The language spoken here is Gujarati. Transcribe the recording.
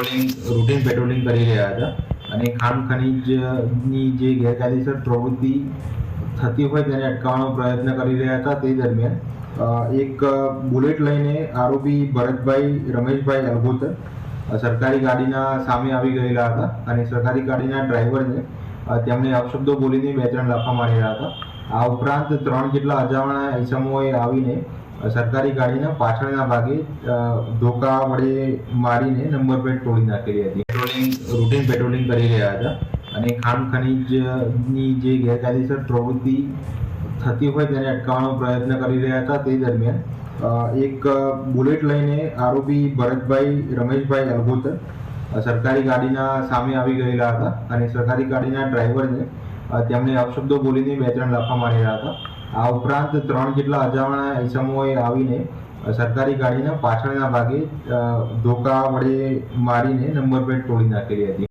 રૂટીન પેટ્રોલિંગ કરી રહ્યા હતા અને ખાણ ખનીજની જે ગેરકાયદેસર પ્રવૃત્તિ થતી હોય તેને અટકાવવાનો પ્રયત્ન કરી રહ્યા હતા. તે દરમિયાન એક બુલેટ લઈને આરોપી ભરતભાઈ રમેશભાઈ અલગોતર સરકારી ગાડીના સામે આવી ગયેલા હતા અને સરકારી ગાડીના ડ્રાઈવરને તેમણે અપશબ્દો બોલીને 2-3 લાફા મારેલા હતા. આ ઉપરાંત 3 જેટલા અજાણ્યા ઈસમોએ આવીને સરકારી ગાડીના પાછળના ભાગે ધોકા વડે મારીને નંબર પ્લેટ તોડી નાખેલી હતી. રૂટીન પેટ્રોલિંગ કરી રહ્યા હતા અને ખાણ ખનીજની જે ગેરકાયદેસર પ્રવૃત્તિ થતી હોય તેને અટકાવવાનો પ્રયત્ન કરી રહ્યા હતા. તે દરમિયાન એક બુલેટ લઈને આરોપી ભરતભાઈ રમેશભાઈ અલગોતર સરકારી ગાડીના સામે આવી ગયેલા હતા અને સરકારી ગાડીના ડ્રાઈવરને તેમણે અપશબ્દો બોલીને 2-3 લાફા મારેલા હતા. આ ઉપરાંત 3 જેટલા અજાણ્યા ઈસમોએ આવીને સરકારી ગાડીના પાછળના ભાગે ધોકા વડે મારીને નંબર પ્લેટ તોડી નાખેલી હતી.